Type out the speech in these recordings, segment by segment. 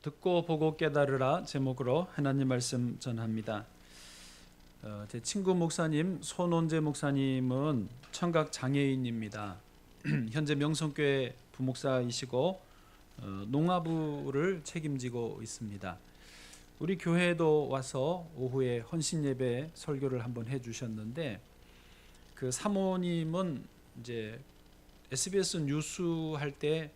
듣고 보고 깨달으라 제목으로 하나님 말씀 전합니다. 제 친구 목사님 손원재 목사님은 청각 장애인입니다. 현재 명성교회 부목사이시고 농아부를 책임지고 있습니다. 우리 교회에도 와서 오후에 헌신 예배 설교를 한번 해주셨는데, 그 사모님은 이제 SBS 뉴스 할 때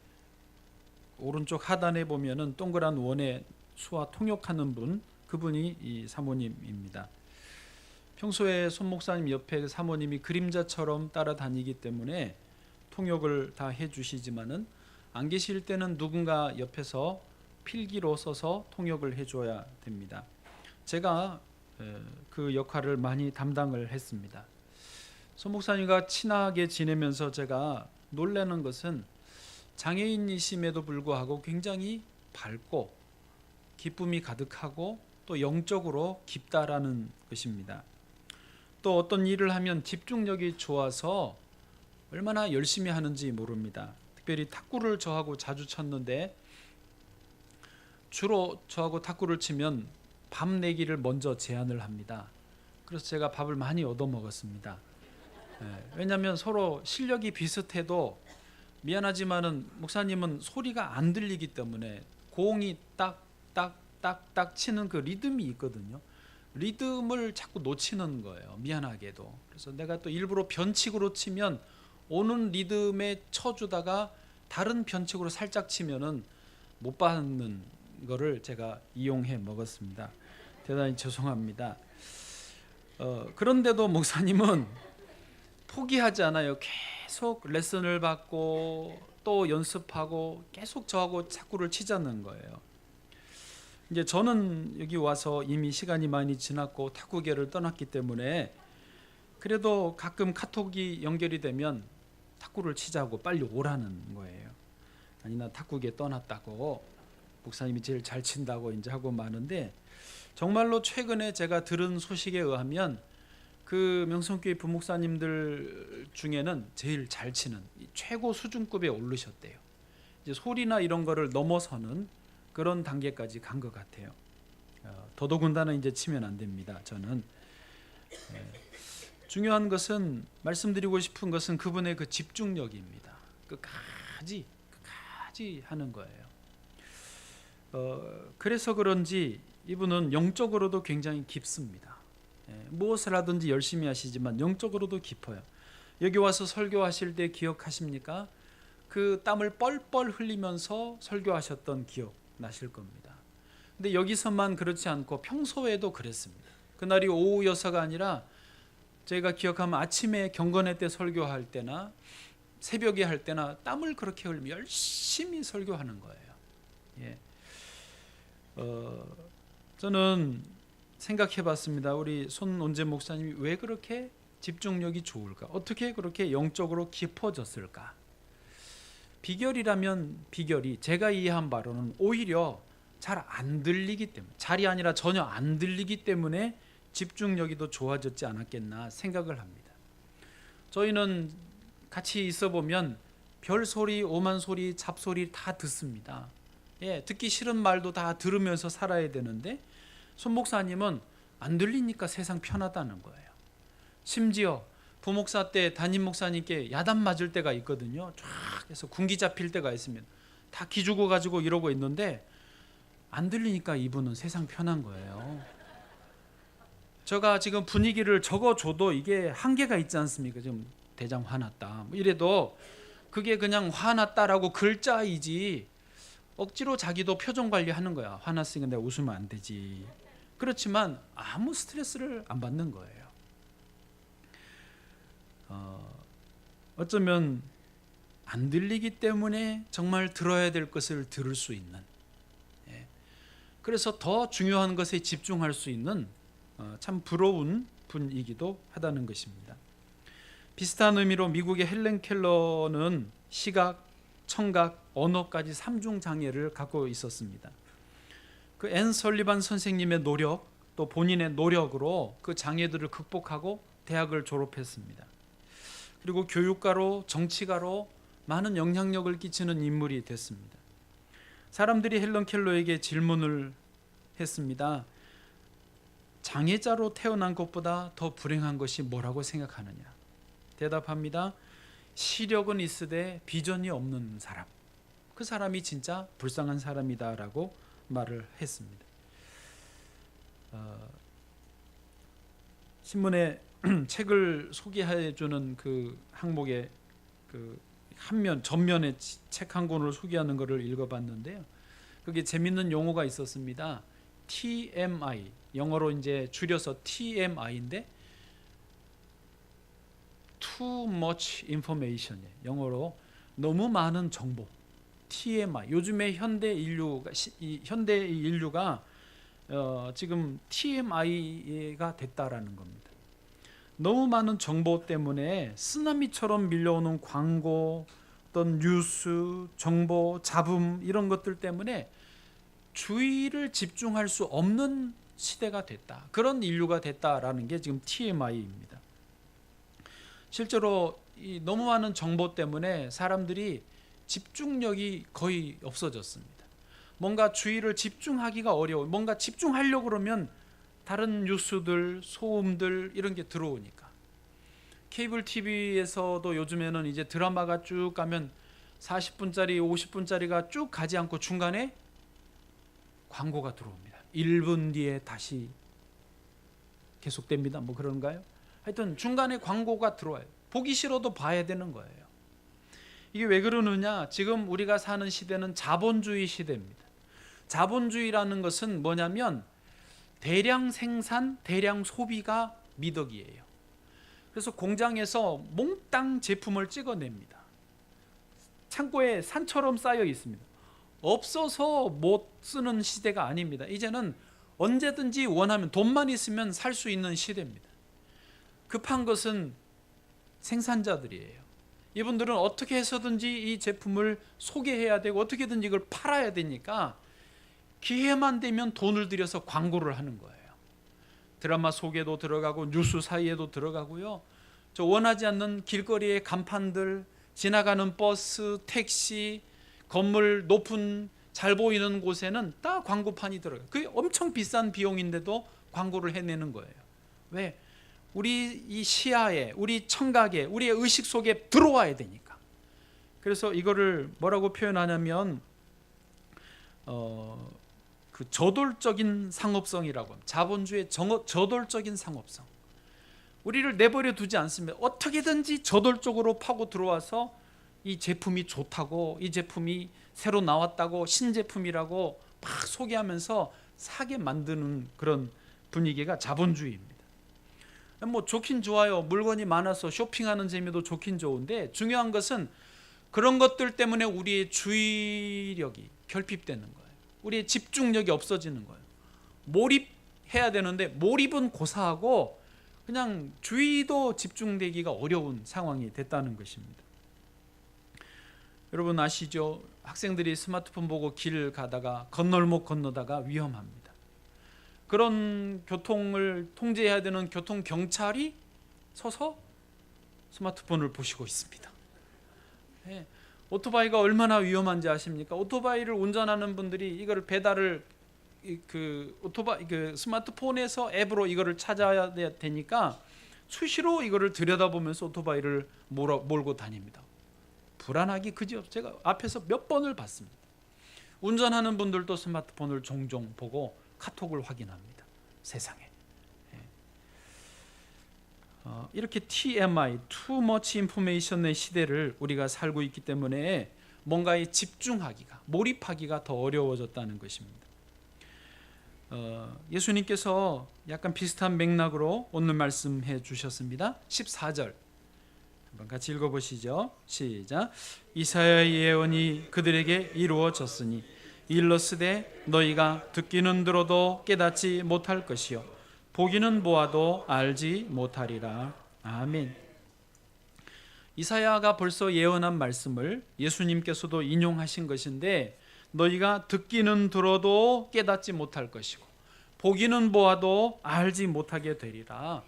오른쪽 하단에 보면은 동그란 원에 수와 통역하는 분, 그분이 이 사모님입니다. 평소에 손 목사님 옆에 사모님이 그림자처럼 따라다니기 때문에 통역을 다 해주시지만은 안 계실 때는 누군가 옆에서 필기로 써서 통역을 해줘야 됩니다. 제가 그 역할을 많이 담당을 했습니다. 손 목사님과 친하게 지내면서 제가 놀라는 것은 장애인이심에도 불구하고 굉장히 밝고 기쁨이 가득하고 또 영적으로 깊다라는 것입니다. 또 어떤 일을 하면 집중력이 좋아서 얼마나 열심히 하는지 모릅니다. 특별히 탁구를 저하고 자주 쳤는데, 주로 저하고 탁구를 치면 밤 내기를 먼저 제안을 합니다. 그래서 제가 밥을 많이 얻어먹었습니다. 왜냐하면 서로 실력이 비슷해도 미안하지만은 목사님은 소리가 안 들리기 때문에 공이 딱딱딱딱 치는 그 리듬이 있거든요. 리듬을 자꾸 놓치는 거예요, 미안하게도. 그래서 내가 또 일부러 변칙으로 치면 오는 리듬에 쳐주다가 다른 변칙으로 살짝 치면은 못 받는 거를 제가 이용해 먹었습니다. 대단히 죄송합니다. 그런데도 목사님은 포기하지 않아요. 계속 레슨을 받고 또 연습하고 계속 저하고 탁구를 치자는 거예요. 이제 저는 여기 와서 이미 시간이 많이 지났고 탁구계를 떠났기 때문에 그래도 가끔 카톡이 연결이 되면 탁구를 치자고 빨리 오라는 거예요. 아니, 나 탁구계 떠났다고, 목사님이 제일 잘 친다고 이제 하고 마는데, 정말로 최근에 제가 들은 소식에 의하면 그 명성교회 부목사님들 중에는 제일 잘 치는 최고 수준급에 오르셨대요. 이제 소리나 이런 거를 넘어서는 그런 단계까지 간 것 같아요. 더더군다나 이제 치면 안 됩니다. 저는 중요한 것은, 말씀드리고 싶은 것은 그분의 그 집중력입니다. 끝까지 하는 거예요. 그래서 그런지 이분은 영적으로도 굉장히 깊습니다. 무엇을 하든지 열심히 하시지만 영적으로도 깊어요. 여기 와서 설교하실 때 기억하십니까? 그 땀을 뻘뻘 흘리면서 설교하셨던 기억 나실 겁니다. 근데 여기서만 그렇지 않고 평소에도 그랬습니다. 그날이 오후여서가 아니라 제가 기억하면 아침에 경건회 때 설교할 때나 새벽에 할 때나 땀을 그렇게 흘리며 열심히 설교하는 거예요. 저는 생각해봤습니다. 우리 손원재 목사님이 왜 그렇게 집중력이 좋을까? 어떻게 그렇게 영적으로 깊어졌을까? 비결이라면, 비결이 제가 이해한 바로는 오히려 잘 안 들리기 때문에, 잘이 아니라 전혀 안 들리기 때문에 집중력이 더 좋아졌지 않았겠나 생각을 합니다. 저희는 같이 있어 보면 별소리, 오만소리, 잡소리 다 듣습니다. 듣기 싫은 말도 다 들으면서 살아야 되는데, 손 목사님은 안 들리니까 세상 편하다는 거예요. 심지어 부목사 때 담임 목사님께 야단 맞을 때가 있거든요. 쫙 해서 군기 잡힐 때가 있으면 다 기죽어 가지고 이러고 있는데, 안 들리니까 이분은 세상 편한 거예요. 제가 지금 분위기를 적어줘도 이게 한계가 있지 않습니까? 지금 대장 화났다 이래도 그게 그냥 화났다라고 글자이지, 억지로 자기도 표정 관리하는 거야. 화났으니까 내가 웃으면 안 되지. 그렇지만 아무 스트레스를 안 받는 거예요. 어쩌면 안 들리기 때문에 정말 들어야 될 것을 들을 수 있는, 그래서 더 중요한 것에 집중할 수 있는 참 부러운 분이기도 하다는 것입니다. 비슷한 의미로 미국의 헬렌 켈러는 시각, 청각, 언어까지 3중 장애를 갖고 있었습니다. 그 앤 설리반 선생님의 노력, 또 본인의 노력으로 그 장애들을 극복하고 대학을 졸업했습니다. 그리고 교육가로, 정치가로 많은 영향력을 끼치는 인물이 됐습니다. 사람들이 헬런 켈러에게 질문을 했습니다. 장애자로 태어난 것보다 더 불행한 것이 뭐라고 생각하느냐? 대답합니다. 시력은 있으되 비전이 없는 사람, 그 사람이 진짜 불쌍한 사람이다라고 말을 했습니다. 신문에 책을 소개해주는 그 항목에 그 전면에 책 한 권을 소개하는 것을 읽어봤는데요. 그게 재밌는 용어가 있었습니다. TMI, 영어로 이제 줄여서 TMI인데 Too much information, 영어로 너무 많은 정보. TMI. 요즘에 현대 인류가 지금 TMI가 됐다라는 겁니다. 너무 많은 정보 때문에 쓰나미처럼 밀려오는 광고, 어떤 뉴스, 정보, 잡음 이런 것들 때문에 주의를 집중할 수 없는 시대가 됐다. 그런 인류가 됐다라는 게 지금 TMI입니다. 실제로 이 너무 많은 정보 때문에 사람들이 집중력이 거의 없어졌습니다. 뭔가 주의를 집중하기가 어려워. 뭔가 집중하려고 그러면 다른 뉴스들, 소음들 이런 게 들어오니까. 케이블 TV에서도 요즘에는 이제 드라마가 쭉 가면 40분짜리, 50분짜리가 쭉 가지 않고 중간에 광고가 들어옵니다. 1분 뒤에 다시 계속됩니다. 뭐 그런가요? 하여튼 중간에 광고가 들어와요. 보기 싫어도 봐야 되는 거예요. 이게 왜 그러느냐? 지금 우리가 사는 시대는 자본주의 시대입니다. 자본주의라는 것은 뭐냐면 대량 생산, 대량 소비가 미덕이에요. 그래서 공장에서 몽땅 제품을 찍어냅니다. 창고에 산처럼 쌓여 있습니다. 없어서 못 쓰는 시대가 아닙니다. 이제는 언제든지 원하면 돈만 있으면 살 수 있는 시대입니다. 급한 것은 생산자들이에요. 이분들은 어떻게 해서든지 이 제품을 소개해야 되고 어떻게든지 이걸 팔아야 되니까 기회만 되면 돈을 들여서 광고를 하는 거예요. 드라마 속에도 들어가고 뉴스 사이에도 들어가고요. 저 원하지 않는 길거리의 간판들, 지나가는 버스, 택시, 건물 높은 잘 보이는 곳에는 다 광고판이 들어가요. 그게 엄청 비싼 비용인데도 광고를 해내는 거예요. 왜? 우리 이 시야에, 우리 청각에, 우리의 의식 속에 들어와야 되니까. 그래서 이거를 뭐라고 표현하냐면 그 저돌적인 상업성이라고 합니다. 자본주의의 저돌적인 상업성. 우리를 내버려 두지 않습니다. 어떻게든지 저돌적으로 파고 들어와서 이 제품이 좋다고, 이 제품이 새로 나왔다고, 신제품이라고 막 소개하면서 사게 만드는 그런 분위기가 자본주의입니다. 뭐 좋긴 좋아요. 물건이 많아서 쇼핑하는 재미도 좋긴 좋은데 중요한 것은 그런 것들 때문에 우리의 주의력이 결핍되는 거예요. 우리의 집중력이 없어지는 거예요. 몰입해야 되는데 몰입은 고사하고 그냥 주의도 집중되기가 어려운 상황이 됐다는 것입니다. 여러분 아시죠? 학생들이 스마트폰 보고 길 가다가 건널목 건너다가 위험합니다. 그런 교통을 통제해야 되는 교통경찰이 서서 스마트폰을 보시고 있습니다. 네. 오토바이가 얼마나 위험한지 아십니까? 오토바이를 운전하는 분들이 이거를 배달을 스마트폰에서 앱으로 이거를 찾아야 되니까 수시로 이거를 들여다보면서 오토바이를 몰고 다닙니다. 불안하기 그지없어요. 제가 앞에서 몇 번을 봤습니다. 운전하는 분들도 스마트폰을 종종 보고 카톡을 확인합니다. 세상에. 이렇게 TMI, Too Much Information의 시대를 우리가 살고 있기 때문에 뭔가에 집중하기가, 몰입하기가 더 어려워졌다는 것입니다. 예수님께서 약간 비슷한 맥락으로 오늘 말씀해 주셨습니다. 14절 한번 같이 읽어보시죠. 시작. 이사야의 예언이 그들에게 이루어졌으니 일러스되 너희가 듣기는 들어도 깨닫지 못할 것이요 보기는 보아도 알지 못하리라. 아멘. 이사야가 벌써 예언한 말씀을 예수님께서도 인용하신 것인데 너희가 듣기는 들어도 깨닫지 못할 것이고 보기는 보아도 알지 못하게 되리라.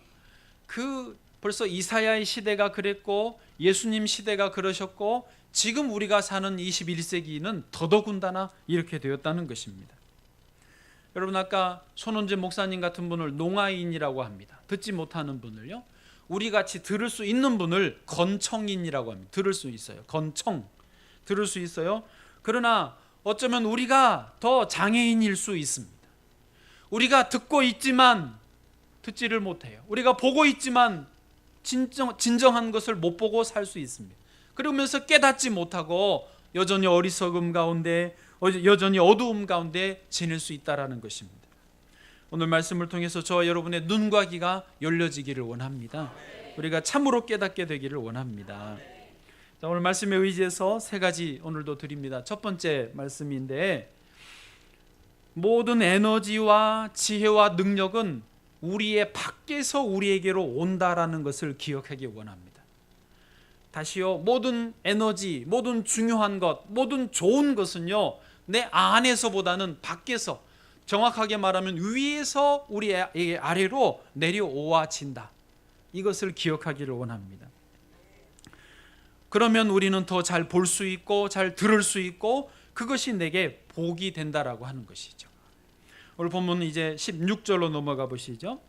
벌써 이사야의 시대가 그랬고 예수님 시대가 그러셨고 지금 우리가 사는 21세기는 더더군다나 이렇게 되었다는 것입니다. 여러분, 아까 손원재 목사님 같은 분을 농아인이라고 합니다. 듣지 못하는 분을요, 우리 같이 들을 수 있는 분을 건청인이라고 합니다. 들을 수 있어요. 건청, 들을 수 있어요. 그러나 어쩌면 우리가 더 장애인일 수 있습니다. 우리가 듣고 있지만 듣지를 못해요. 우리가 보고 있지만 진정한 것을 못 보고 살 수 있습니다. 그러면서 깨닫지 못하고 여전히 어리석음 가운데, 여전히 어두움 가운데 지낼 수 있다는 것입니다. 오늘 말씀을 통해서 저와 여러분의 눈과 귀가 열려지기를 원합니다. 우리가 참으로 깨닫게 되기를 원합니다. 자, 오늘 말씀에 의지해서 세 가지 오늘도 드립니다. 첫 번째 말씀인데, 모든 에너지와 지혜와 능력은 우리의 밖에서 우리에게로 온다라는 것을 기억하기 원합니다. 다시요, 모든 에너지, 모든 중요한 것, 모든 좋은 것은요, 내 안에서보다는 밖에서, 정확하게 말하면 위에서 우리에게 아래로 내려오아진다. 이것을 기억하기를 원합니다. 그러면 우리는 더 잘 볼 수 있고 잘 들을 수 있고 그것이 내게 복이 된다라고 하는 것이죠. 오늘 본문은 이제 16절로 넘어가 보시죠.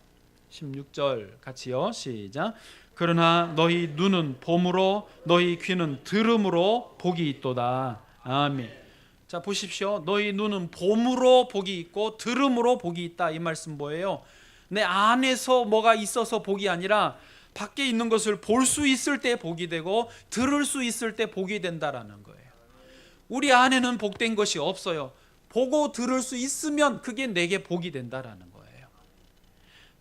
16절 같이요. 시작. 그러나 너희 눈은 봄으로 너희 귀는 들음으로 복이 있도다. 아멘. 자, 보십시오. 너희 눈은 봄으로 복이 있고 들음으로 복이 있다. 이 말씀 뭐예요? 내 안에서 뭐가 있어서 복이 아니라 밖에 있는 것을 볼 수 있을 때 복이 되고 들을 수 있을 때 복이 된다라는 거예요. 우리 안에는 복된 것이 없어요. 보고 들을 수 있으면 그게 내게 복이 된다라는 거예요.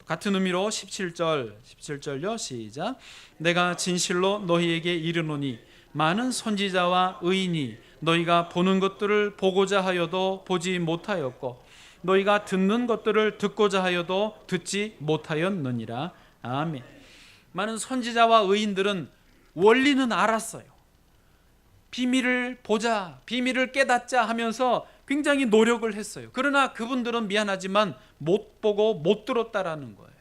같은 의미로 17절요. 시작. 내가 진실로 너희에게 이르노니 많은 선지자와 의인이 너희가 보는 것들을 보고자 하여도 보지 못하였고 너희가 듣는 것들을 듣고자 하여도 듣지 못하였느니라. 아멘. 많은 선지자와 의인들은 원리는 알았어요. 비밀을 보자, 비밀을 깨닫자 하면서 굉장히 노력을 했어요. 그러나 그분들은 미안하지만 못 보고 못 들었다라는 거예요.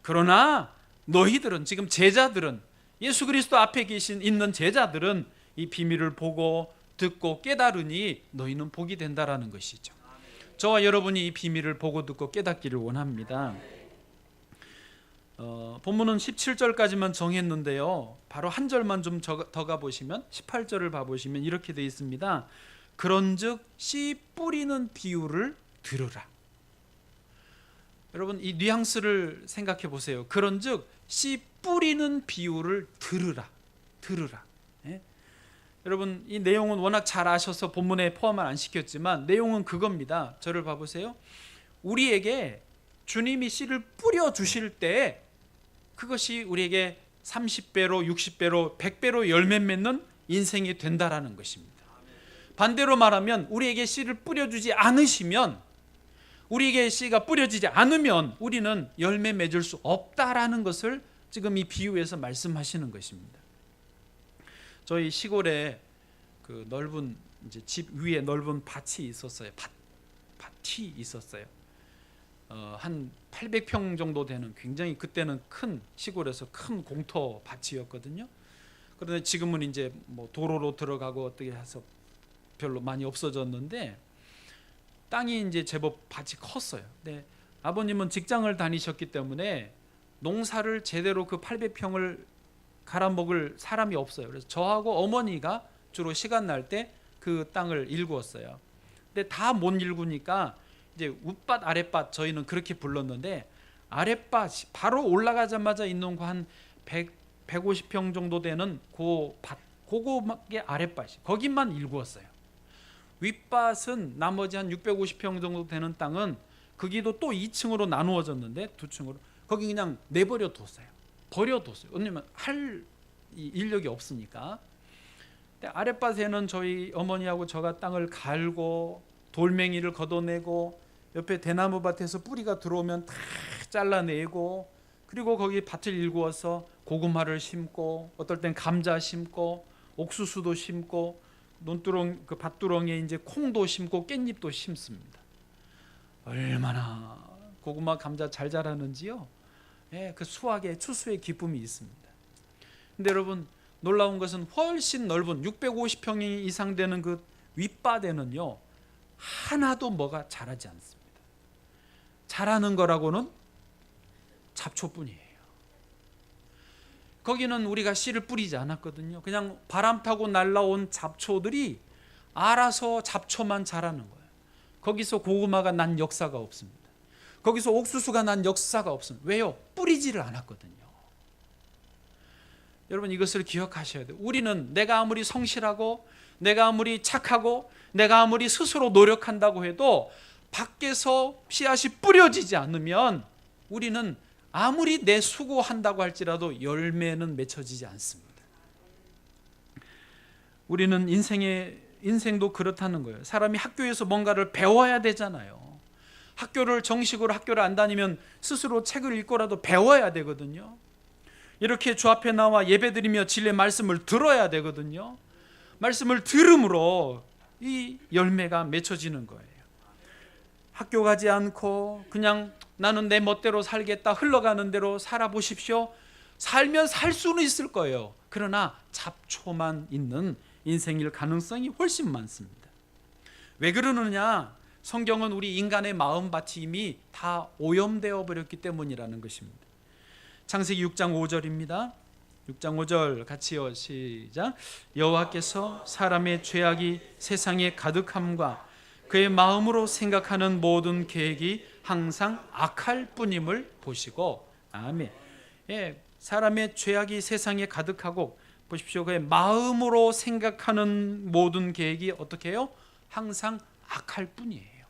그러나 너희들은, 지금 제자들은, 예수 그리스도 앞에 있는 제자들은 이 비밀을 보고 듣고 깨달으니 너희는 복이 된다라는 것이죠. 저와 여러분이 이 비밀을 보고 듣고 깨닫기를 원합니다. 본문은 17절까지만 정했는데요, 바로 한 절만 좀 더 가보시면 18절을 봐보시면 이렇게 되어 있습니다. 그런즉 씨 뿌리는 비유를 들으라. 여러분, 이 뉘앙스를 생각해 보세요. 그런즉 씨 뿌리는 비유를 들으라. 예? 여러분, 이 내용은 워낙 잘 아셔서 본문에 포함을 안 시켰지만 내용은 그겁니다. 저를 봐보세요. 우리에게 주님이 씨를 뿌려 주실 때 그것이 우리에게 30배로 60배로 100배로 열매 맺는 인생이 된다라는 것입니다. 반대로 말하면 우리에게 씨를 뿌려주지 않으시면, 우리에게 씨가 뿌려지지 않으면 우리는 열매 맺을 수 없다라는 것을 지금 이 비유에서 말씀하시는 것입니다. 저희 시골에 그 넓은 이제 집 위에 넓은 밭이 있었어요. 밭이 있었어요. 한 800평 정도 되는 굉장히 그때는 큰, 시골에서 큰 공터 밭이었거든요. 그런데 지금은 이제 뭐 도로로 들어가고 어떻게 해서 별로 많이 없어졌는데 땅이 이제 제법 밭이 컸어요. 근데 아버님은 직장을 다니셨기 때문에 농사를 제대로 그 800평을 갈아먹을 사람이 없어요. 그래서 저하고 어머니가 주로 시간 날 때 그 땅을 일구었어요. 근데 다 못 일구니까 이제 윗밭 아랫밭 저희는 그렇게 불렀는데, 아랫밭이 바로 올라가자마자 있는 거 한 150평 정도 되는 그 밭, 그거의 아랫밭이, 거기만 일구었어요. 윗밭은 나머지 한 650평 정도 되는 땅은 거기도 또 2층으로 나누어졌는데, 2층으로 거기 그냥 내버려 뒀어요. 버려뒀어요. 왜냐면 할 인력이 없으니까. 근데 아랫밭에는 저희 어머니하고 저가 땅을 갈고 돌멩이를 걷어내고 옆에 대나무 밭에서 뿌리가 들어오면 다 잘라내고, 그리고 거기 밭을 일구어서 고구마를 심고, 어떨 땐 감자 심고, 옥수수도 심고, 논두렁 그 밭두렁에 이제 콩도 심고 깻잎도 심습니다. 얼마나 고구마 감자 잘 자라는지요. 예, 그 수확의 추수의 기쁨이 있습니다. 근데 여러분, 놀라운 것은 훨씬 넓은 650평 이상 되는 그 윗바대는요, 하나도 뭐가 자라지 않습니다. 자라는 거라고는 잡초뿐이에요. 거기는 우리가 씨를 뿌리지 않았거든요. 그냥 바람 타고 날라온 잡초들이 알아서 잡초만 자라는 거예요. 거기서 고구마가 난 역사가 없습니다. 거기서 옥수수가 난 역사가 없습니다. 왜요? 뿌리지를 않았거든요. 여러분, 이것을 기억하셔야 돼요. 우리는 내가 아무리 성실하고 내가 아무리 착하고 내가 아무리 스스로 노력한다고 해도 밖에서 씨앗이 뿌려지지 않으면 우리는 아무리 내 수고한다고 할지라도 열매는 맺혀지지 않습니다. 우리는 인생도 그렇다는 거예요. 사람이 학교에서 뭔가를 배워야 되잖아요. 정식으로 학교를 안 다니면 스스로 책을 읽고라도 배워야 되거든요. 이렇게 주 앞에 나와 예배드리며 진리의 말씀을 들어야 되거든요. 말씀을 들음으로 이 열매가 맺혀지는 거예요. 학교 가지 않고 그냥 나는 내 멋대로 살겠다, 흘러가는 대로 살아보십시오. 살면 살 수는 있을 거예요. 그러나 잡초만 있는 인생일 가능성이 훨씬 많습니다. 왜 그러느냐? 성경은 우리 인간의 마음밭이 이미 다 오염되어 버렸기 때문이라는 것입니다. 창세기 6장 5절입니다. 6장 5절 같이요, 시작. 여호와께서 사람의 죄악이 세상에 가득함과 그의 마음으로 생각하는 모든 계획이 항상 악할 뿐임을 보시고. 아멘. 예, 사람의 죄악이 세상에 가득하고 보십시오. 그의 마음으로 생각하는 모든 계획이 어떻게 해요? 항상 악할 뿐이에요.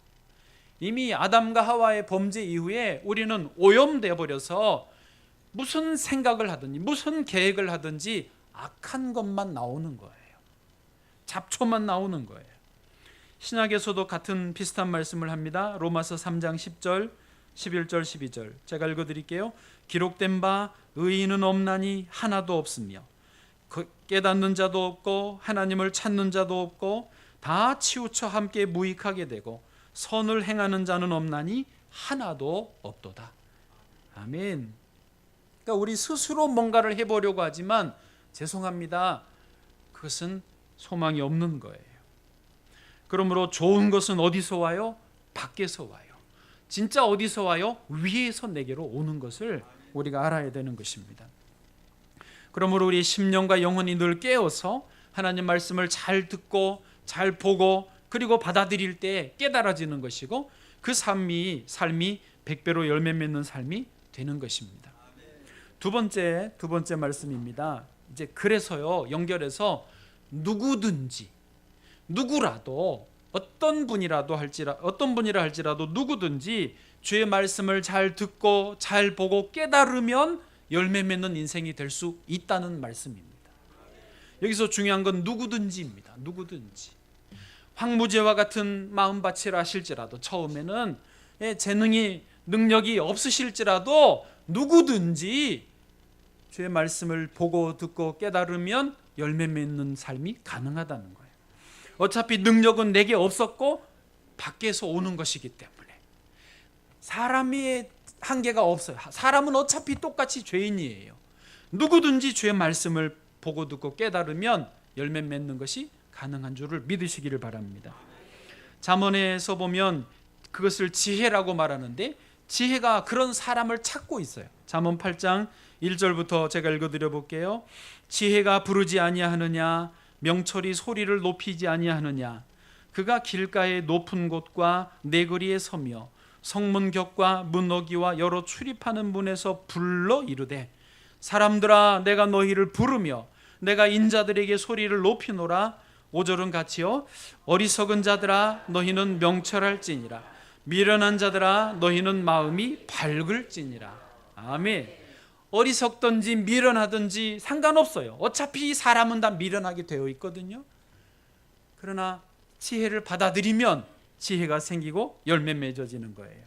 이미 아담과 하와의 범죄 이후에 우리는 오염되어 버려서 무슨 생각을 하든지 무슨 계획을 하든지 악한 것만 나오는 거예요. 잡초만 나오는 거예요. 신약에서도 같은 비슷한 말씀을 합니다. 로마서 3장 10절, 11절, 12절 제가 읽어드릴게요. 기록된 바 의인은 없나니 하나도 없으며 깨닫는 자도 없고 하나님을 찾는 자도 없고 다 치우쳐 함께 무익하게 되고 선을 행하는 자는 없나니 하나도 없도다. 아멘. 그러니까 우리 스스로 뭔가를 해보려고 하지만 죄송합니다. 그것은 소망이 없는 거예요. 그러므로 좋은 것은 어디서 와요? 밖에서 와요. 진짜 어디서 와요? 위에서 내게로 오는 것을 우리가 알아야 되는 것입니다. 그러므로 우리 심령과 영혼이 늘 깨어서 하나님 말씀을 잘 듣고 잘 보고 그리고 받아들일 때 깨달아지는 것이고 그 삶이 100배로 열매 맺는 삶이 되는 것입니다. 두 번째 말씀입니다. 이제 그래서요, 연결해서 누구라도 어떤 분이라 할지라도 누구든지 주의 말씀을 잘 듣고 잘 보고 깨달으면 열매 맺는 인생이 될 수 있다는 말씀입니다. 여기서 중요한 건 누구든지입니다. 누구든지. 황무제와 같은 마음밭이라 하실지라도 처음에는 재능이 능력이 없으실지라도 누구든지 주의 말씀을 보고 듣고 깨달으면 열매 맺는 삶이 가능하다는 거예요. 어차피 능력은 내게 없었고 밖에서 오는 것이기 때문에 사람의 한계가 없어요. 사람은 어차피 똑같이 죄인이에요. 누구든지 주의 말씀을 보고 듣고 깨달으면 열매 맺는 것이 가능한 줄을 믿으시기를 바랍니다. 잠언에서 보면 그것을 지혜라고 말하는데 지혜가 그런 사람을 찾고 있어요. 잠언 8장 1절부터 제가 읽어드려 볼게요. 지혜가 부르지 아니하느냐, 명철이 소리를 높이지 아니하느냐. 그가 길가의 높은 곳과 내거리에 서며 성문 격과 문어기와 여러 출입하는 문에서 불러 이르되 사람들아 내가 너희를 부르며 내가 인자들에게 소리를 높이노라. 5절은 같이요. 어리석은 자들아 너희는 명철할지니라. 미련한 자들아 너희는 마음이 밝을지니라. 아멘. 어리석든지 미련하든지 상관없어요. 어차피 사람은 다 미련하게 되어 있거든요. 그러나 지혜를 받아들이면 지혜가 생기고 열매 맺어지는 거예요.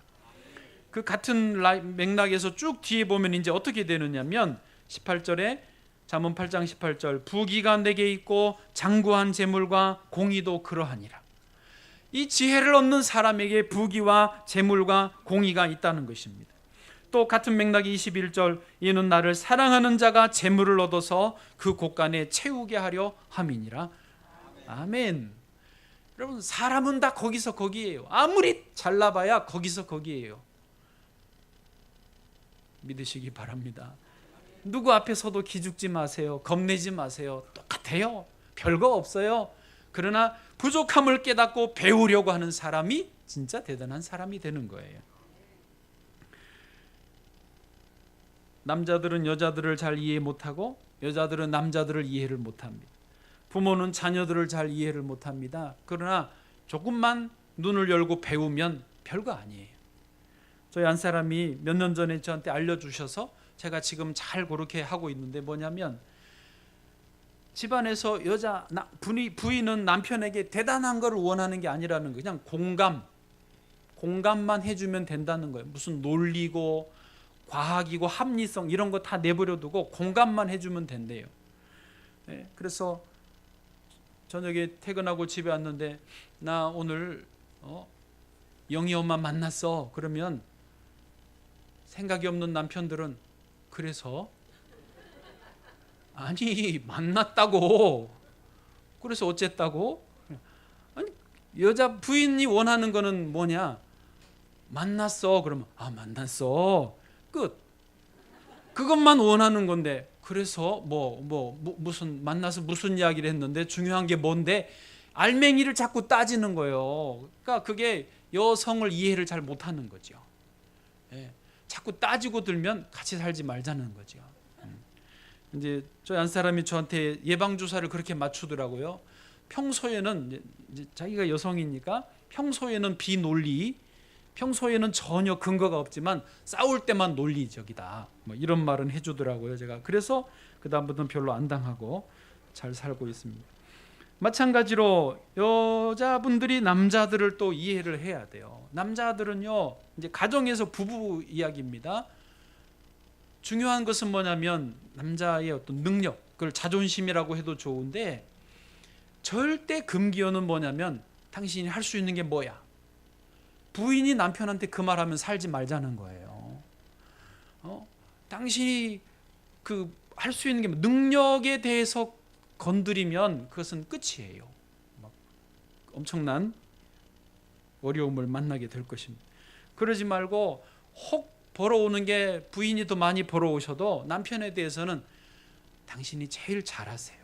그 같은 맥락에서 쭉 뒤에 보면 이제 어떻게 되느냐면 18절에 잠언 8장 18절 부귀가 내게 있고 장구한 재물과 공의도 그러하니라. 이 지혜를 얻는 사람에게 부귀와 재물과 공의가 있다는 것입니다. 또 같은 맥락이 21절, 이는 나를 사랑하는 자가 재물을 얻어서 그 곳간에 채우게 하려 함이니라. 아멘. 여러분, 사람은 다 거기서 거기에요. 아무리 잘나봐야 거기서 거기에요. 믿으시기 바랍니다. 누구 앞에서도 기죽지 마세요. 겁내지 마세요. 똑같아요. 별거 없어요. 그러나 부족함을 깨닫고 배우려고 하는 사람이 진짜 대단한 사람이 되는 거예요. 남자들은 여자들을 잘 이해 못하고 여자들은 남자들을 이해를 못합니다. 부모는 자녀들을 잘 이해를 못합니다. 그러나 조금만 눈을 열고 배우면 별거 아니에요. 저희 한 사람이 몇 년 전에 저한테 알려주셔서 제가 지금 잘 그렇게 하고 있는데, 뭐냐면 집안에서 부인은 남편에게 대단한 걸 원하는 게 아니라는 거예요. 그냥 공감만 해주면 된다는 거예요. 무슨 논리고 과학이고 합리성 이런 거 다 내버려 두고 공감만 해주면 된대요. 그래서 저녁에 퇴근하고 집에 왔는데, 나 오늘 영희 엄마 만났어. 그러면 생각이 없는 남편들은, 그래서? 아니, 만났다고. 그래서 어쨌다고? 아니, 여자 부인이 원하는 거는 뭐냐? 만났어. 그러면 만났어. 끝. 그것만 원하는 건데, 그래서 무슨 만나서 무슨 이야기를 했는데 중요한 게 뭔데, 알맹이를 자꾸 따지는 거예요. 그러니까 그게 여성을 이해를 잘 못하는 거죠. 자꾸 따지고 들면 같이 살지 말자는 거죠. 이제 저 한 사람이 저한테 예방 주사를 그렇게 맞추더라고요. 평소에는 이제 자기가 여성이니까 평소에는 비논리, 평소에는 전혀 근거가 없지만 싸울 때만 논리적이다, 이런 말은 해주더라고요. 제가 그래서 그 다음부터는 별로 안 당하고 잘 살고 있습니다. 마찬가지로 여자분들이 남자들을 또 이해를 해야 돼요. 남자들은요, 이제 가정에서 부부 이야기입니다. 중요한 것은 뭐냐면 남자의 어떤 능력, 그걸 자존심이라고 해도 좋은데, 절대 금기어는 뭐냐면 당신이 할 수 있는 게 뭐야? 부인이 남편한테 그 말하면 살지 말자는 거예요. 당신이 그 할 수 있는 게 능력에 대해서 건드리면 그것은 끝이에요. 엄청난 어려움을 만나게 될 것입니다. 그러지 말고 혹 벌어오는 게 부인이 더 많이 벌어오셔도 남편에 대해서는 당신이 제일 잘하세요.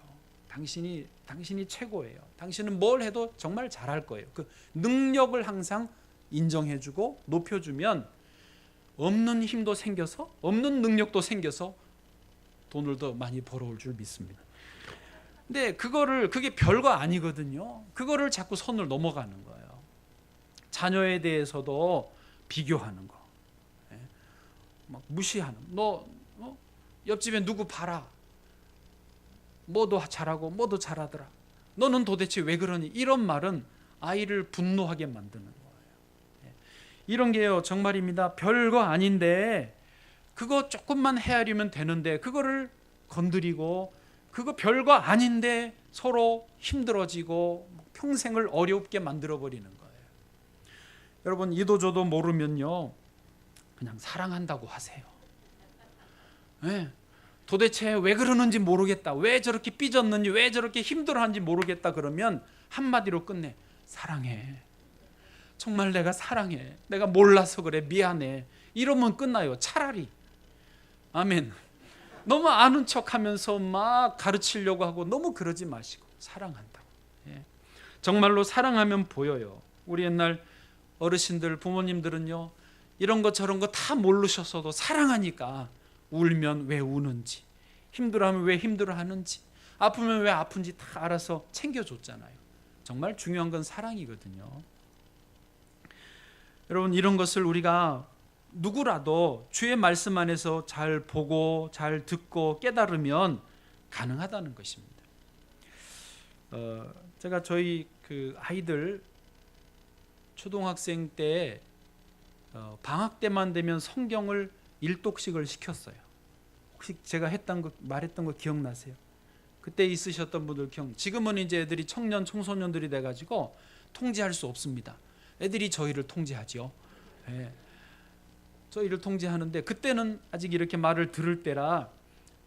당신이 최고예요. 당신은 뭘 해도 정말 잘할 거예요. 그 능력을 항상 인정해주고 높여주면 없는 힘도 생겨서, 없는 능력도 생겨서 돈을 더 많이 벌어올 줄 믿습니다. 근데 그게 별거 아니거든요. 그거를 자꾸 선을 넘어가는 거예요. 자녀에 대해서도 비교하는 거, 막 무시하는. 너 옆집에 누구 봐라. 뭐도 잘하고 뭐도 잘하더라. 너는 도대체 왜 그러니? 이런 말은 아이를 분노하게 만드는 거예요. 이런 게요, 정말입니다. 별거 아닌데 그거 조금만 헤아리면 되는데 그거를 건드리고, 그거 별거 아닌데 서로 힘들어지고 평생을 어렵게 만들어버리는 거예요. 여러분, 이도 저도 모르면요, 그냥 사랑한다고 하세요. 도대체 왜 그러는지 모르겠다, 왜 저렇게 삐졌는지, 왜 저렇게 힘들어하는지 모르겠다, 그러면 한마디로 끝내. 사랑해. 정말 내가 사랑해. 내가 몰라서 그래. 미안해. 이러면 끝나요. 차라리. 아멘. 너무 아는 척하면서 막 가르치려고 하고 너무 그러지 마시고 사랑한다고. 정말로 사랑하면 보여요. 우리 옛날 어르신들, 부모님들은요, 이런 거 저런 거 다 모르셨어도 사랑하니까 울면 왜 우는지, 힘들어하면 왜 힘들어하는지, 아프면 왜 아픈지 다 알아서 챙겨줬잖아요. 정말 중요한 건 사랑이거든요. 여러분, 이런 것을 우리가 누구라도 주의 말씀 안에서 잘 보고 잘 듣고 깨달으면 가능하다는 것입니다. 제가 저희 그 아이들 초등학생 때 방학 때만 되면 성경을 일독씩을 시켰어요. 혹시 제가 말했던 거 기억나세요? 그때 있으셨던 분들 지금은 이제 애들이 청소년들이 돼가지고 통제할 수 없습니다. 애들이 저희를 통제하죠. 저희를 통제하는데 그때는 아직 이렇게 말을 들을 때라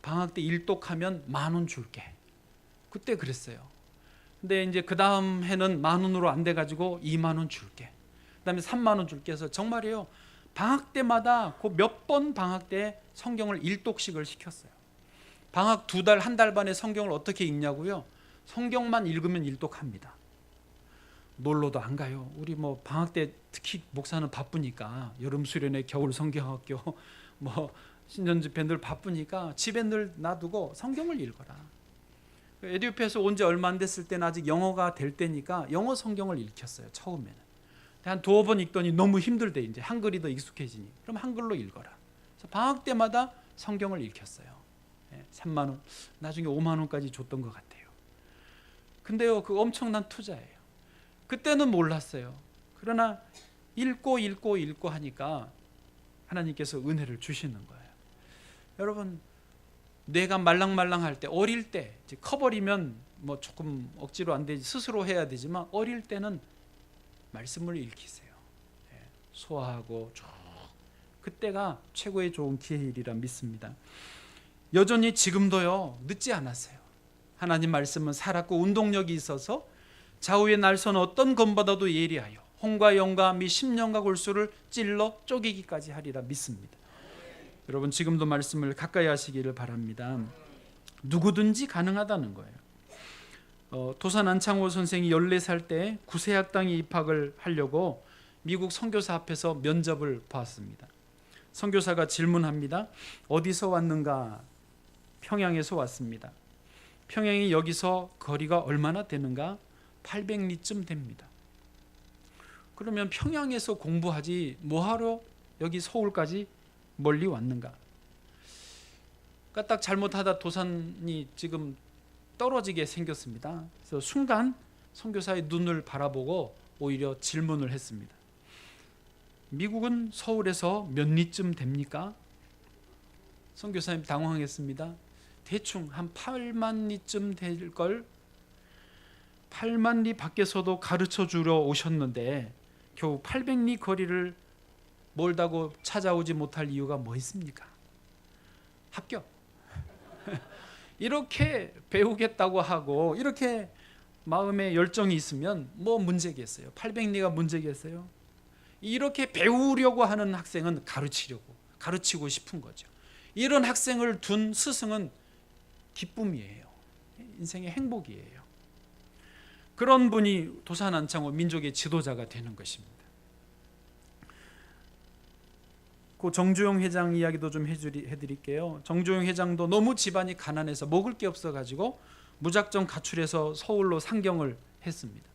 방학 때 일독하면 10,000원 줄게. 그때 그랬어요. 근데 이제 그 다음 해는 10,000원으로 안 돼가지고 20,000원 줄게. 그다음에 30,000원 줄게 해서 정말이에요. 방학 때마다 그 몇 번 방학 때 성경을 일독씩을 시켰어요. 방학 2달, 1달 반에 성경을 어떻게 읽냐고요? 성경만 읽으면 일독합니다. 놀러도 안 가요. 우리 뭐 방학 때 특히 목사는 바쁘니까 여름 수련회, 겨울 성경학교, 뭐 신년 집회 늘 바쁘니까 집에 늘 놔두고 성경을 읽어라. 에티오피아에서 온 지 얼마 안 됐을 때는 아직 영어가 될 때니까 영어 성경을 읽혔어요. 처음에는 한 2번 읽더니 너무 힘들대. 이제 한글이 더 익숙해지니 그럼 한글로 읽어라. 그래서 방학 때마다 성경을 읽혔어요. 30,000원, 나중에 50,000원까지 줬던 것 같아요. 근데요, 그 엄청난 투자예요. 그때는 몰랐어요. 그러나 읽고 하니까 하나님께서 은혜를 주시는 거예요. 여러분, 뇌가 말랑말랑할 때, 어릴 때 이제 커버리면 뭐 조금 억지로 안 되지, 스스로 해야 되지만 어릴 때는 말씀을 읽히세요. 소화하고 쭉 그때가 최고의 좋은 기회이리라 믿습니다. 여전히 지금도요, 늦지 않았어요. 하나님 말씀은 살았고 운동력이 있어서 좌우의 날선 어떤 검보다도 예리하여 홍과 영과 미 심령과 골수를 찔러 쪼개기까지 하리라 믿습니다. 여러분, 지금도 말씀을 가까이 하시기를 바랍니다. 누구든지 가능하다는 거예요. 도산 안창호 선생이 14살 때 구세학당에 입학을 하려고 미국 선교사 앞에서 면접을 봤습니다. 선교사가 질문합니다. 어디서 왔는가? 평양에서 왔습니다. 평양이 여기서 거리가 얼마나 되는가? 800리쯤 됩니다. 그러면 평양에서 공부하지 뭐하러 여기 서울까지 멀리 왔는가? 까딱 잘못하다 도산이 지금 떨어지게 생겼습니다. 그래서 순간 선교사의 눈을 바라보고 오히려 질문을 했습니다. 미국은 서울에서 몇 리쯤 됩니까? 선교사님 당황했습니다. 대충 한 8만 리쯤 될걸. 8만 리 밖에서도 가르쳐 주러 오셨는데 겨우 800리 거리를 멀다고 찾아오지 못할 이유가 뭐 있습니까? 합격. 이렇게 배우겠다고 하고 이렇게 마음에 열정이 있으면 뭐 문제겠어요? 800리가 문제겠어요? 이렇게 배우려고 하는 학생은 가르치고 싶은 거죠. 이런 학생을 둔 스승은 기쁨이에요. 인생의 행복이에요. 그런 분이 도산 안창호 민족의 지도자가 되는 것입니다. 그 정주영 회장 이야기도 좀 해드릴게요. 정주영 회장도 너무 집안이 가난해서 먹을 게 없어가지고 무작정 가출해서 서울로 상경을 했습니다.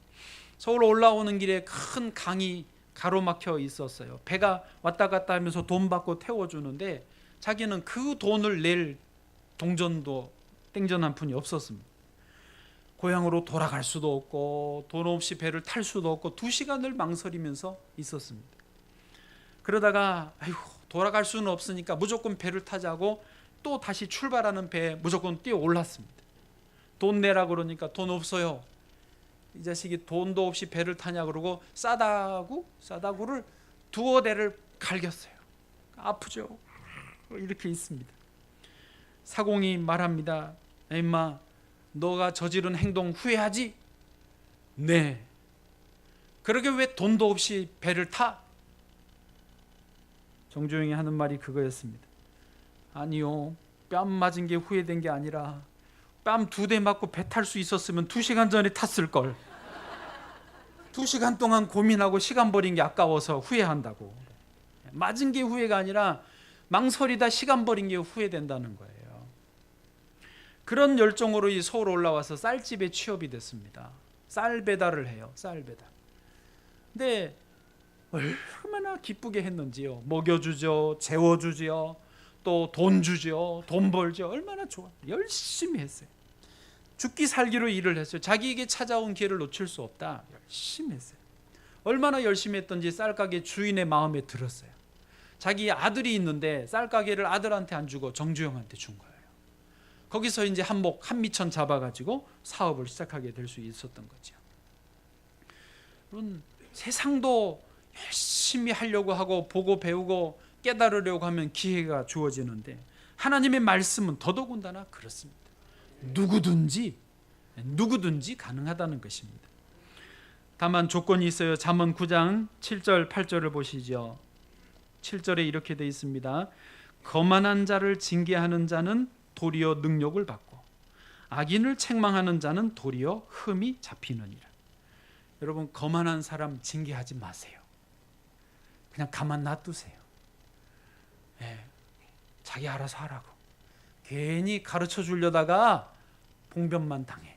서울로 올라오는 길에 큰 강이 가로막혀 있었어요. 배가 왔다 갔다 하면서 돈 받고 태워주는데 자기는 그 돈을 낼 동전도 땡전 한 푼이 없었습니다. 고향으로 돌아갈 수도 없고 돈 없이 배를 탈 수도 없고 2시간을 망설이면서 있었습니다. 그러다가 아이고 돌아갈 수는 없으니까 무조건 배를 타자고 또 다시 출발하는 배에 무조건 뛰어 올랐습니다. 돈 내라 그러니까 돈 없어요. 이 자식이 돈도 없이 배를 타냐 그러고 싸다구를 2대를 갈겼어요. 아프죠. 이렇게 있습니다. 사공이 말합니다. 임마, 너가 저지른 행동 후회하지? 네. 그러게 왜 돈도 없이 배를 타? 정주영이 하는 말이 그거였습니다. 아니요, 뺨 맞은 게 후회된 게 아니라 뺨 2대 맞고 배 탈 수 있었으면 2시간 전에 탔을걸. 2시간 동안 고민하고 시간 버린 게 아까워서 후회한다고. 맞은 게 후회가 아니라 망설이다 시간 버린 게 후회된다는 거예요. 그런 열정으로 이 서울 올라와서 쌀집에 취업이 됐습니다. 쌀 배달을 해요. 쌀 배달. 근데 얼마나 기쁘게 했는지요. 먹여주죠, 재워주죠, 또 돈 주죠, 돈 벌죠. 얼마나 좋아. 열심히 했어요. 죽기 살기로 일을 했어요. 자기에게 찾아온 기회를 놓칠 수 없다. 열심히 했어요. 얼마나 열심히 했던지 쌀가게 주인의 마음에 들었어요. 자기 아들이 있는데 쌀가게를 아들한테 안 주고 정주영한테 준 거예요. 거기서 이제 한미천 잡아가지고 사업을 시작하게 될 수 있었던 거죠. 물론 세상도 열심히 하려고 하고 보고 배우고 깨달으려고 하면 기회가 주어지는데 하나님의 말씀은 더더군다나 그렇습니다. 누구든지 가능하다는 것입니다. 다만 조건이 있어요. 잠언 9장 7절 8절을 보시죠. 7절에 이렇게 되어 있습니다. 거만한 자를 징계하는 자는 도리어 능욕을 받고 악인을 책망하는 자는 도리어 흠이 잡히느니라. 여러분, 거만한 사람 징계하지 마세요. 그냥 가만 놔두세요. 자기 알아서 하라고. 괜히 가르쳐 주려다가 봉변만 당해.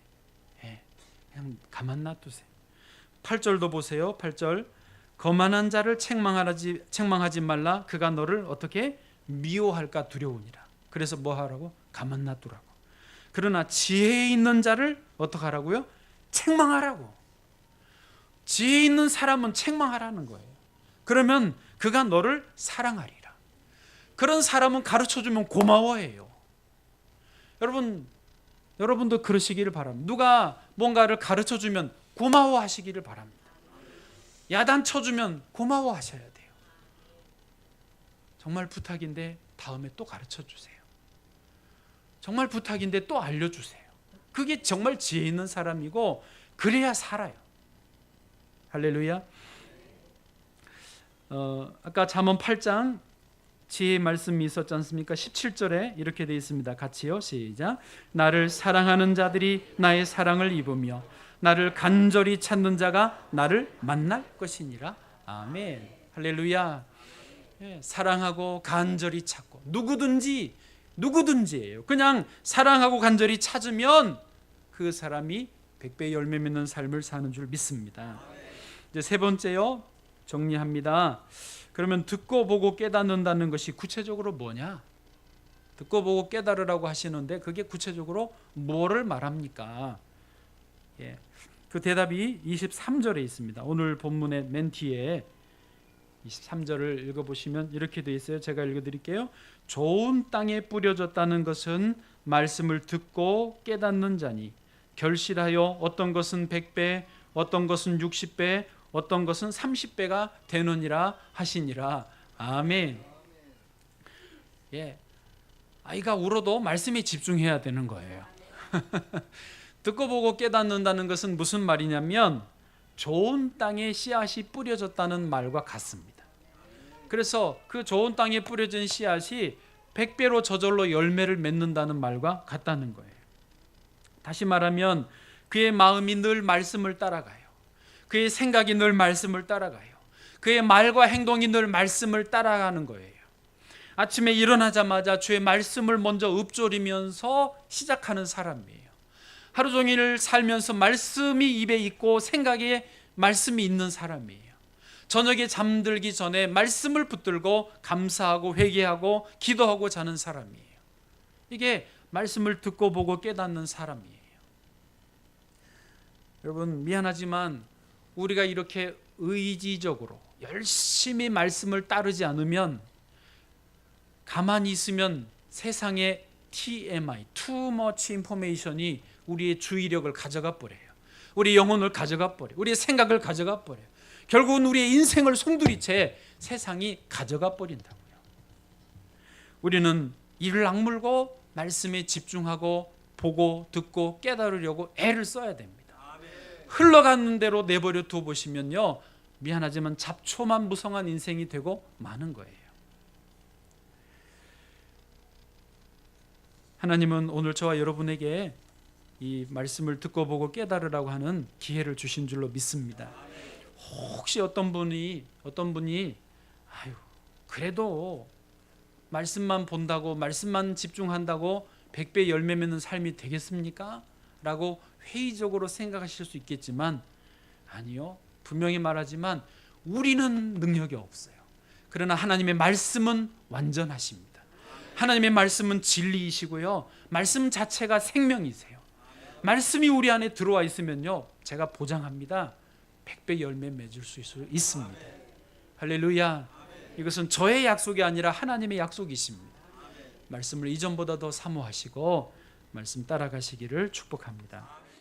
그냥 가만 놔두세요. 8절도 보세요. 8절, 거만한 자를 책망하지 말라. 그가 너를 어떻게 미워할까 두려우니라. 그래서 뭐 하라고? 가만 놔두라고. 그러나 지혜 있는 자를 어떻게 하라고요? 책망하라고. 지혜 있는 사람은 책망하라는 거예요. 그러면 그가 너를 사랑하리라. 그런 사람은 가르쳐주면 고마워해요. 여러분도 그러시기를 바랍니다. 누가 뭔가를 가르쳐주면 고마워하시기를 바랍니다. 야단 쳐주면 고마워하셔야 돼요. 정말 부탁인데 다음에 또 가르쳐주세요. 정말 부탁인데 또 알려주세요. 그게 정말 지혜 있는 사람이고 그래야 살아요. 할렐루야. 아까 잠언 8장 지혜의 말씀이 있었지 않습니까? 17절에 이렇게 되어 있습니다. 같이요. 시작. 나를 사랑하는 자들이 나의 사랑을 입으며 나를 간절히 찾는 자가 나를 만날 것이니라. 아멘. 할렐루야. 사랑하고 간절히 찾고 누구든지예요. 그냥 사랑하고 간절히 찾으면 그 사람이 100배 열매 맺는 삶을 사는 줄 믿습니다. 이제 세 번째요. 정리합니다. 그러면 듣고 보고 깨닫는다는 것이 구체적으로 뭐냐? 듣고 보고 깨달으라고 하시는데 그게 구체적으로 뭐를 말합니까? 그 대답이 23절에 있습니다. 오늘 본문의 맨 뒤에 23절을 읽어보시면 이렇게 되어 있어요. 제가 읽어드릴게요. 좋은 땅에 뿌려졌다는 것은 말씀을 듣고 깨닫는 자니 결실하여 어떤 것은 100배, 어떤 것은 60배, 어떤 것은 30배가 되느니라 하시니라. 아멘. 아이가 울어도 말씀에 집중해야 되는 거예요. 듣고 보고 깨닫는다는 것은 무슨 말이냐면 좋은 땅에 씨앗이 뿌려졌다는 말과 같습니다. 그래서 그 좋은 땅에 뿌려진 씨앗이 100배로 저절로 열매를 맺는다는 말과 같다는 거예요. 다시 말하면 그의 마음이 늘 말씀을 따라가요. 그의 생각이 늘 말씀을 따라가요. 그의 말과 행동이 늘 말씀을 따라가는 거예요. 아침에 일어나자마자 주의 말씀을 먼저 읊조리면서 시작하는 사람이에요. 하루 종일 살면서 말씀이 입에 있고 생각에 말씀이 있는 사람이에요. 저녁에 잠들기 전에 말씀을 붙들고 감사하고 회개하고 기도하고 자는 사람이에요. 이게 말씀을 듣고 보고 깨닫는 사람이에요. 여러분, 미안하지만 우리가 이렇게 의지적으로 열심히 말씀을 따르지 않으면 가만히 있으면 세상의 TMI, Too Much Information이 우리의 주의력을 가져가 버려요. 우리 영혼을 가져가 버려요. 우리의 생각을 가져가 버려요. 결국은 우리의 인생을 송두리째 세상이 가져가 버린다고요. 우리는 이를 악물고 말씀에 집중하고 보고 듣고 깨달으려고 애를 써야 됩니다. 흘러가는 대로 내버려 둬 보시면요, 미안하지만 잡초만 무성한 인생이 되고 마는 거예요. 하나님은 오늘 저와 여러분에게 이 말씀을 듣고 보고 깨달으라고 하는 기회를 주신 줄로 믿습니다. 혹시 어떤 분이 그래도 말씀만 본다고 말씀만 집중한다고 100배 열매 맺는 삶이 되겠습니까? 라고 회의적으로 생각하실 수 있겠지만 아니요. 분명히 말하지만 우리는 능력이 없어요. 그러나 하나님의 말씀은 완전하십니다. 하나님의 말씀은 진리이시고요. 말씀 자체가 생명이세요. 말씀이 우리 안에 들어와 있으면요, 제가 보장합니다. 100배 열매 맺을 수 있습니다. 할렐루야. 이것은 저의 약속이 아니라 하나님의 약속이십니다. 말씀을 이전보다 더 사모하시고 말씀 따라가시기를 축복합니다.